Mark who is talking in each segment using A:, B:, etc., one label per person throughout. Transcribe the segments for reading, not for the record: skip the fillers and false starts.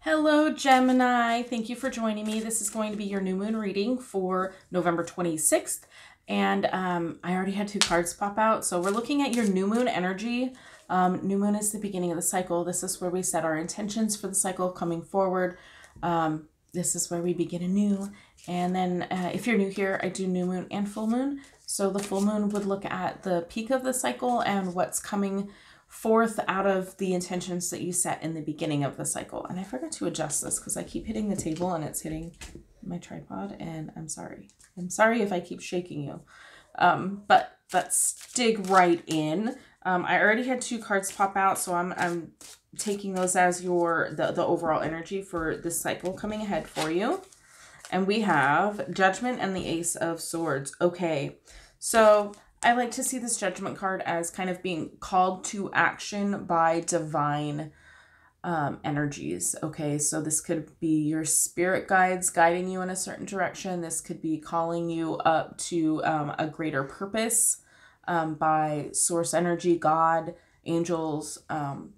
A: Hello, Gemini. Thank you for joining me. This is going to be your new moon reading for November 26th. And I already had two cards pop out. So we're looking at your new moon energy. New moon is the beginning of the cycle. This is where we set our intentions for the cycle coming forward. This is where we begin anew. And then if you're new here, I do new moon and full moon. So the full moon would look at the peak of the cycle and what's coming forth out of the intentions that you set in the beginning of the cycle. And I forgot to adjust this because I keep hitting the table and it's hitting my tripod, and I'm sorry. I'm sorry if I keep shaking you. But let's dig right in. I already had two cards pop out, so I'm taking those as the overall energy for this cycle coming ahead for you. And we have Judgment and the Ace of Swords. Okay, so I like to see this Judgment card as kind of being called to action by divine energies. Okay, so this could be your spirit guides guiding you in a certain direction. This could be calling you up to a greater purpose by source energy, God, angels.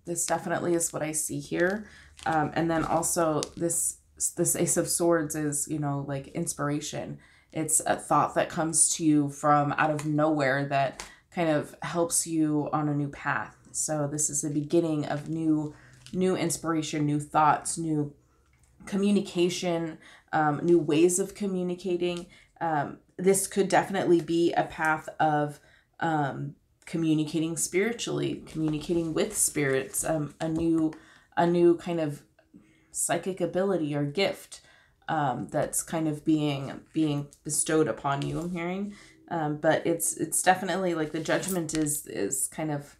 A: This definitely is what I see here. And then also this Ace of Swords is, you know, like inspiration. It's a thought that comes to you from out of nowhere that kind of helps you on a new path. So this is the beginning of new inspiration, new thoughts, new communication, new ways of communicating. This could definitely be a path of communicating spiritually, communicating with spirits, a new kind of psychic ability or gift that's kind of being bestowed upon you, I'm hearing. But it's definitely like the Judgment is kind of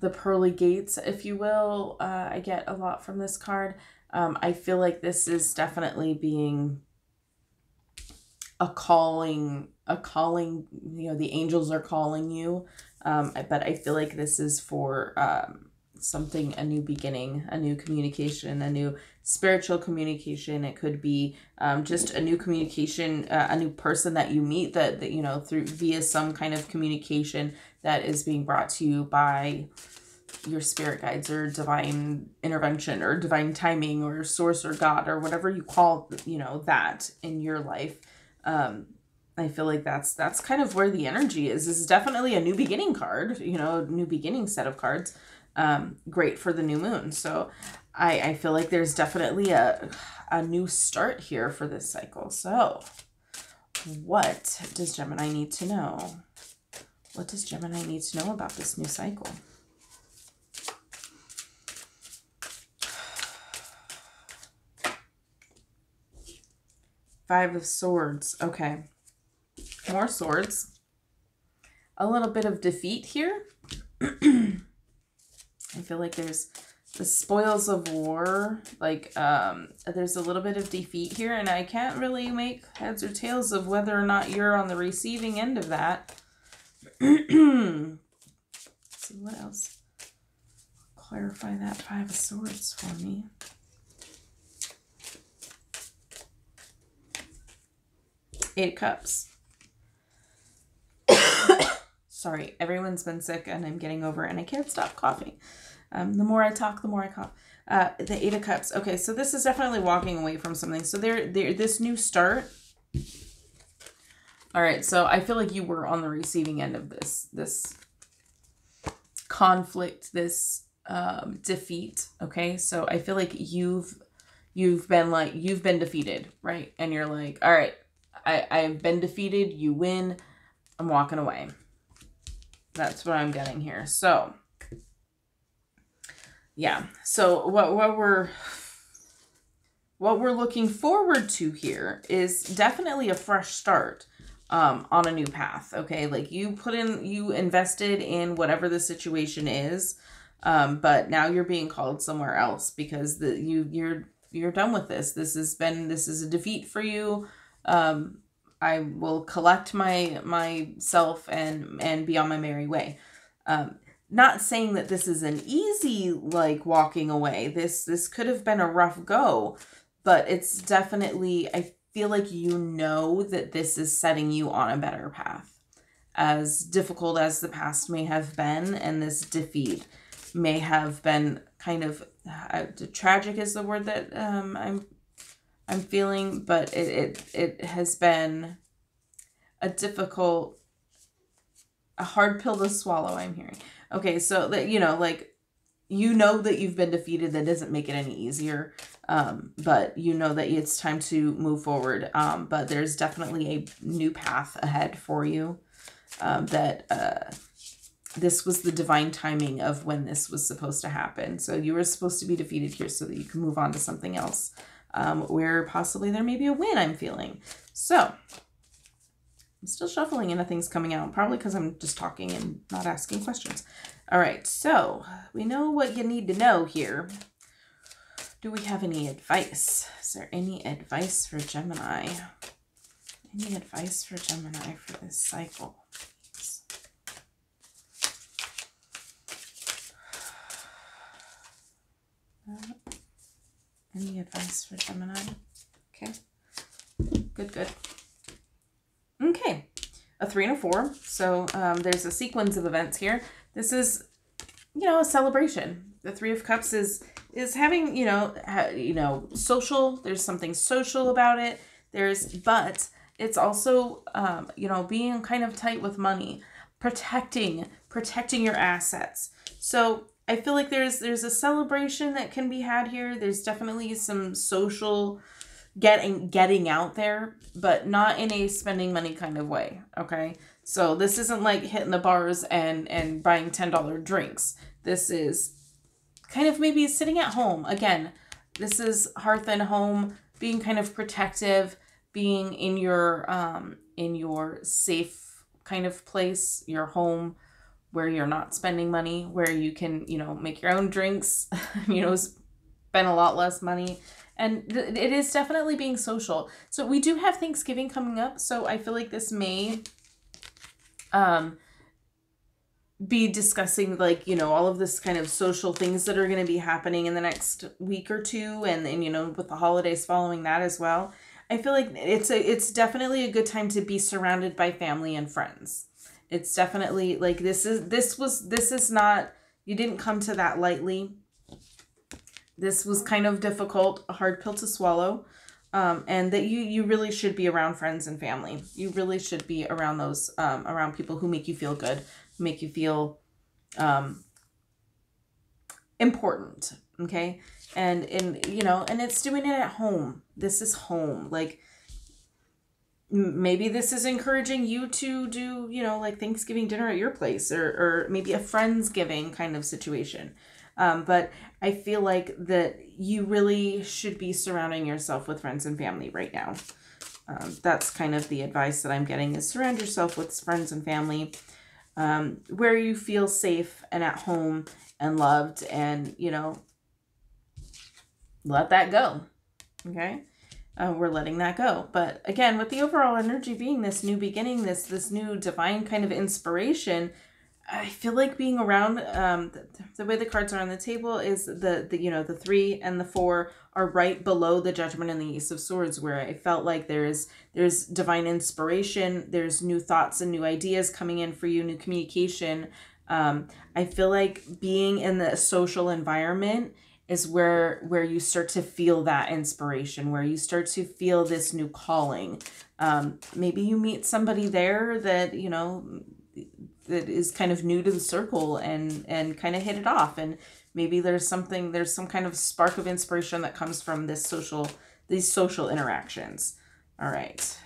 A: the pearly gates, if you will. I get a lot from this card. I feel like this is definitely being a calling, you know, the angels are calling you. But I feel like this is for something, a new beginning, a new communication, a new spiritual communication. It could be just a new communication, a new person that you meet that you know, through via some kind of communication that is being brought to you by your spirit guides or divine intervention or divine timing or source or God or whatever you call, you know, that in your life. I feel like that's kind of where the energy is. This is definitely a new beginning card, you know, new beginning set of cards. Great for the new moon. So I feel like there's definitely a new start here for this cycle. So what does Gemini need to know? What does Gemini need to know about this new cycle? Five of Swords. Okay. More swords. A little bit of defeat here. I feel like there's the spoils of war. Like, there's a little bit of defeat here, and I can't really make heads or tails of whether or not you're on the receiving end of that. Let's see what else. Clarify that Five of Swords for me. Eight of Cups. Sorry, everyone's been sick and I'm getting over it and I can't stop coughing. The more I talk, the more I cough. The Eight of Cups. Okay, so this is definitely walking away from something. So this new start. All right, so I feel like you were on the receiving end of this conflict, this defeat. Okay, so I feel like you've been defeated, right? And you're like, all right, I've been defeated. You win. I'm walking away. That's what I'm getting here. So yeah. So what we're looking forward to here is definitely a fresh start on a new path. Okay, like you invested in whatever the situation is, but now you're being called somewhere else because you're done with this. This is a defeat for you. I will collect myself and be on my merry way. Not saying that this is an easy, like, walking away. This could have been a rough go, but it's definitely, I feel like you know that this is setting you on a better path. As difficult as the past may have been and this defeat, may have been kind of tragic is the word that I'm feeling, but it has been a hard pill to swallow, I'm hearing. Okay, so that, like, that you've been defeated. That doesn't make it any easier. But that it's time to move forward. But there's definitely a new path ahead for you. This was the divine timing of when this was supposed to happen. So you were supposed to be defeated here so that you can move on to something else. Where possibly there may be a win, I'm feeling. So I'm still shuffling and nothing's coming out. Probably because I'm just talking and not asking questions. All right, so we know what you need to know here. Do we have any advice? Is there any advice for Gemini? Any advice for Gemini for this cycle? Any advice for Gemini? Okay. Good. Okay. A 3 and a 4. So there's a sequence of events here. This is, a celebration. The 3 of Cups is having, social. There's something social about it. But it's also, being kind of tight with money, protecting your assets. So I feel like there's a celebration that can be had here. There's definitely some social getting out there, but not in a spending money kind of way. Okay. So this isn't like hitting the bars and buying $10 drinks. This is kind of maybe sitting at home. Again, this is hearth and home, being kind of protective, being in your safe kind of place, your home, where you're not spending money, where you can, make your own drinks, spend a lot less money. And it is definitely being social. So we do have Thanksgiving coming up. So I feel like this may be discussing, like, all of this kind of social things that are going to be happening in the next week or two. And with the holidays following that as well. I feel like it's definitely a good time to be surrounded by family and friends. It's definitely like this is not, you didn't come to that lightly. This was kind of difficult, a hard pill to swallow. And that you really should be around friends and family. You really should be around those, around people who make you feel good, make you feel important. Okay. And it's doing it at home. This is home. Like, maybe this is encouraging you to do, like Thanksgiving dinner at your place, or maybe a Friendsgiving kind of situation. But I feel like that you really should be surrounding yourself with friends and family right now. That's kind of the advice that I'm getting, is surround yourself with friends and family, where you feel safe and at home and loved, and, let that go. Okay. We're letting that go. But again, with the overall energy being this new beginning, this new divine kind of inspiration, I feel like being around, the way the cards are on the table is the 3 and the 4 are right below the Judgment and the Ace of Swords, where I felt like there's divine inspiration, there's new thoughts and new ideas coming in for you, new communication. I feel like being in the social environment is where you start to feel that inspiration, where you start to feel this new calling. Maybe you meet somebody there that, that is kind of new to the circle and kind of hit it off. And maybe there's some kind of spark of inspiration that comes from these social interactions. All right.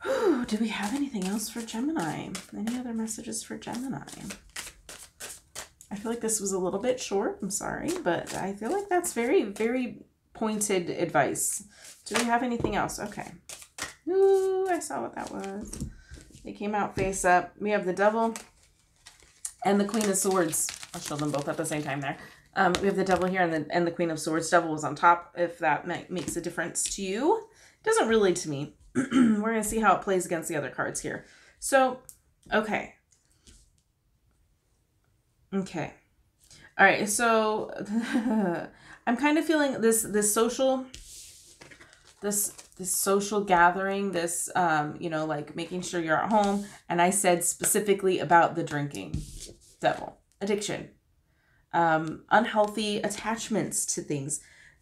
A: Whew, do we have anything else for Gemini? Any other messages for Gemini? I feel like this was a little bit short. I'm sorry, but I feel like that's very, very pointed advice. Do we have anything else? Okay. Ooh, I saw what that was. They came out face up. We have the Devil and the Queen of Swords. I'll show them both at the same time there. We have the Devil here and the Queen of Swords. Devil was on top, if that makes a difference to you. It doesn't really to me. We're going to see how it plays against the other cards here. So, okay. Okay. All right. So I'm kind of feeling this social gathering, this, like making sure you're at home. And I said specifically about the drinking, Devil. addiction, unhealthy attachments to things.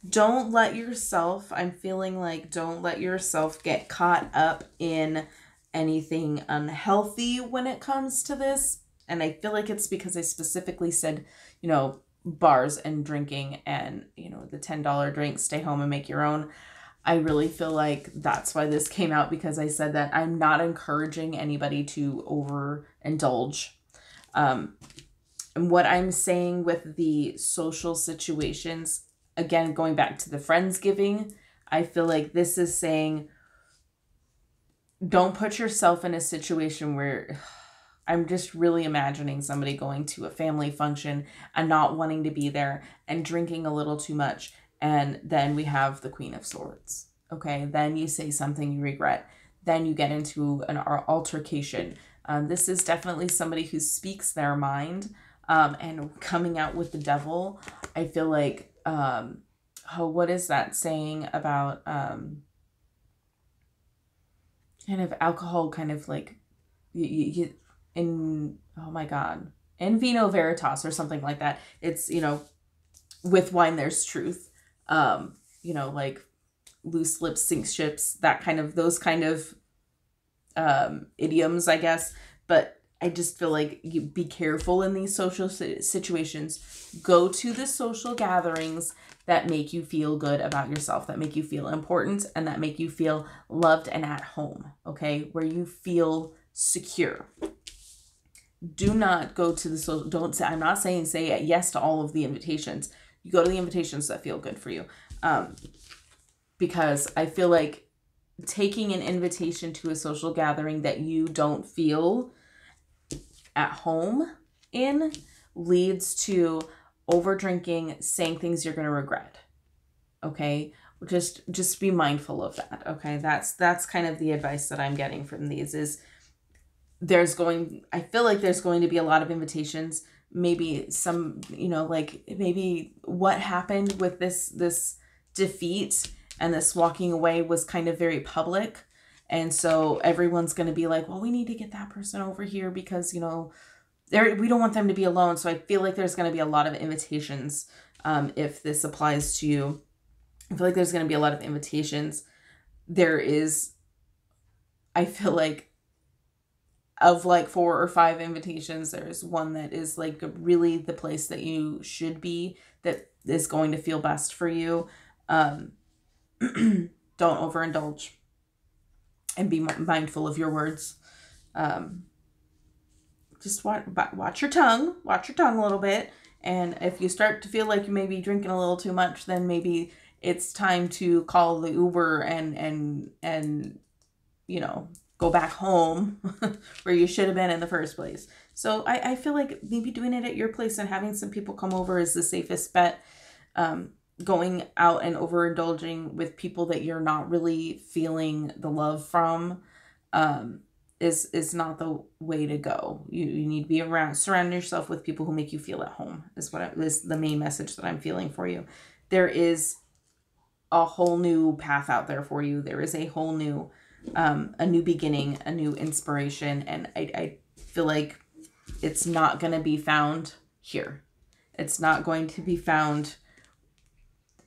A: Don't let yourself, I'm feeling like, don't let yourself get caught up in anything unhealthy when it comes to this. And I feel like it's because I specifically said, you know, bars and drinking and, you know, the $10 drinks, stay home and make your own. I really feel like that's why this came out, because I said that I'm not encouraging anybody to overindulge. And what I'm saying with the social situations, again, going back to the Friendsgiving, I feel like this is saying, don't put yourself in a situation where I'm just really imagining somebody going to a family function and not wanting to be there and drinking a little too much. And then we have the Queen of Swords. Okay. Then you say something you regret. Then you get into an altercation. This is definitely somebody who speaks their mind, and coming out with the devil. I feel like, what is that saying about, kind of alcohol, kind of like oh my God, in vino veritas or something like that. It's, you know, with wine, there's truth. You know, like loose lips sink ships, that kind of, those kind of, idioms, I guess. But I just feel like you be careful in these social situations. Go to the social gatherings that make you feel good about yourself, that make you feel important, and that make you feel loved and at home, okay? Where you feel secure. Do not go to the social, don't say, I'm not saying say yes to all of the invitations. You go to the invitations that feel good for you. Because I feel like taking an invitation to a social gathering that you don't feel at home in leads to over drinking, saying things you're going to regret. Okay. Just be mindful of that. Okay. That's kind of the advice that I'm getting from these is I feel like there's going to be a lot of invitations, maybe some, you know, like maybe what happened with this defeat and this walking away was kind of very public. And so everyone's going to be like, well, we need to get that person over here because, you know, we don't want them to be alone. So I feel like there's going to be a lot of invitations. If this applies to you, I feel like there's going to be a lot of invitations. I feel like of like 4 or 5 invitations, there's one that is like really the place that you should be, that is going to feel best for you. Don't overindulge and be mindful of your words. Just watch your tongue a little bit. And if you start to feel like you may be drinking a little too much, then maybe it's time to call the Uber and you know, go back home where you should have been in the first place. So I feel like maybe doing it at your place and having some people come over is the safest bet. Going out and overindulging with people that you're not really feeling the love from is not the way to go. You need to be surround yourself with people who make you feel at home is the main message that I'm feeling for you. There is a whole new path out there for you. There is a whole new, a new beginning, a new inspiration. And I feel like it's not going to be found here. It's not going to be found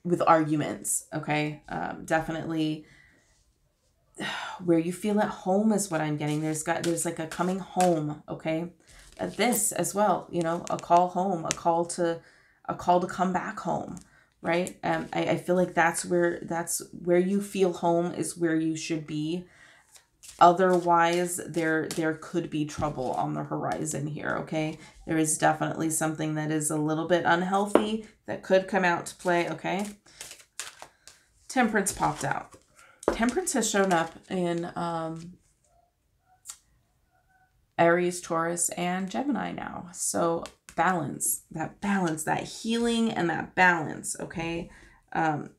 A: with arguments. Okay. Definitely where you feel at home is what I'm getting. There's like a coming home. Okay. This as well, you know, a call home, a call to come back home. Right. I feel like that's where you feel home is where you should be. Otherwise, there could be trouble on the horizon here, okay? There is definitely something that is a little bit unhealthy that could come out to play, okay? Temperance popped out. Temperance has shown up in Aries, Taurus, and Gemini now. So balance, that healing and that balance, okay? I'm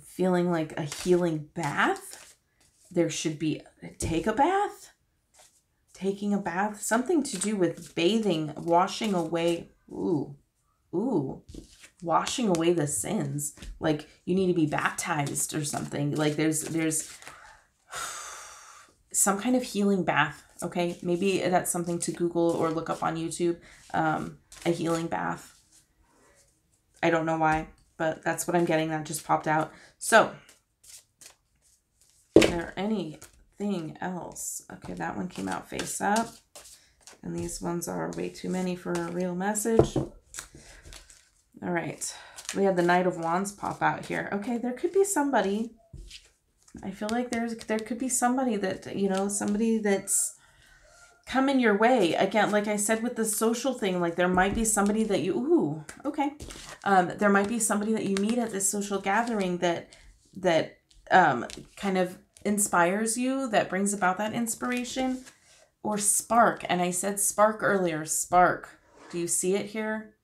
A: feeling like a healing bath. There should be taking a bath, something to do with bathing, washing away. Washing away the sins. Like you need to be baptized or something. Like there's some kind of healing bath Okay, maybe that's something to Google or look up on YouTube, a healing bath. I don't know why, but that's what I'm getting. That just popped out. So, is there anything else? Okay, that one came out face up. And these ones are way too many for a real message. All right. We had the Knight of Wands pop out here. Okay, there could be somebody. I feel like there could be somebody that, you know, somebody that's coming your way. Again, like I said with the social thing, like there might be somebody that you, ooh, okay. There might be somebody that you meet at this social gathering that kind of inspires you, that brings about that inspiration. Or spark, and I said spark earlier, spark. Do you see it here?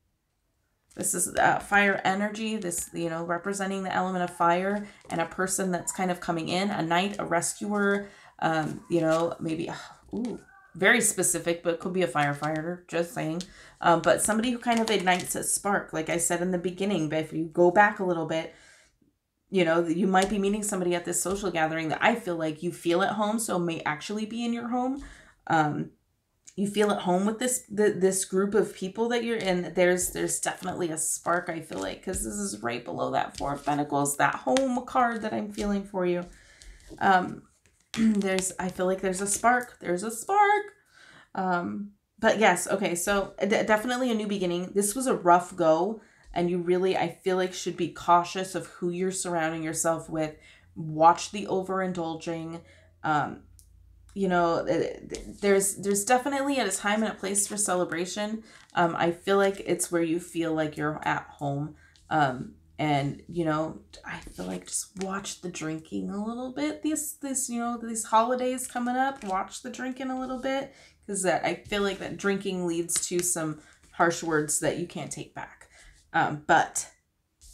A: This is fire energy, this, you know, representing the element of fire, and a person that's kind of coming in, a knight, a rescuer, you know, maybe, ooh, very specific, but it could be a firefighter, just saying. But somebody who kind of ignites a spark, like I said in the beginning, but if you go back a little bit, you know, you might be meeting somebody at this social gathering that I feel like you feel at home, so may actually be in your home. You feel at home with this group of people that you're in. There's definitely a spark, I feel like, because this is right below that Four of Pentacles, that home card that I'm feeling for you. I feel like there's a spark. There's a spark. But yes, okay, so definitely a new beginning. This was a rough go, and you really, I feel like, should be cautious of who you're surrounding yourself with. Watch the overindulging. You know, there's definitely a time and a place for celebration. I feel like it's where you feel like you're at home. And, you know, I feel like just watch the drinking a little bit. You know, these holidays coming up, watch the drinking a little bit. Because I feel like that drinking leads to some harsh words that you can't take back. But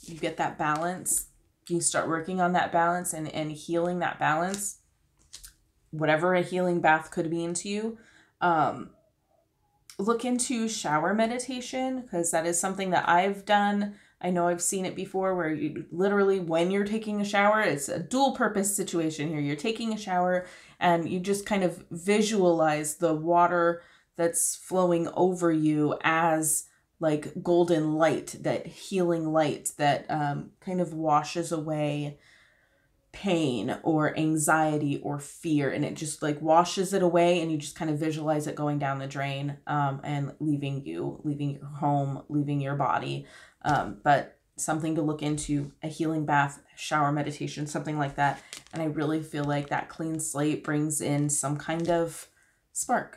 A: you get that balance. You start working on that balance and healing that balance. Whatever a healing bath could mean to you. Look into shower meditation, because that is something that I've done. I know I've seen it before, where you literally, when you're taking a shower, it's a dual purpose situation here. You're taking a shower and you just kind of visualize the water that's flowing over you as like golden light, that healing light that kind of washes away pain or anxiety or fear, and it just like washes it away, and you just kind of visualize it going down the drain and leaving your home, leaving your body. But something to look into, a healing bath, shower meditation, something like that. And I really feel like that clean slate brings in some kind of spark.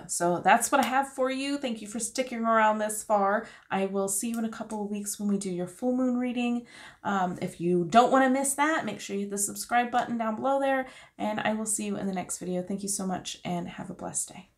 A: So that's what I have for you. Thank you for sticking around this far. I will see you in a couple of weeks when we do your full moon reading. If you don't want to miss that, make sure you hit the subscribe button down below there, and I will see you in the next video. Thank you so much, and have a blessed day.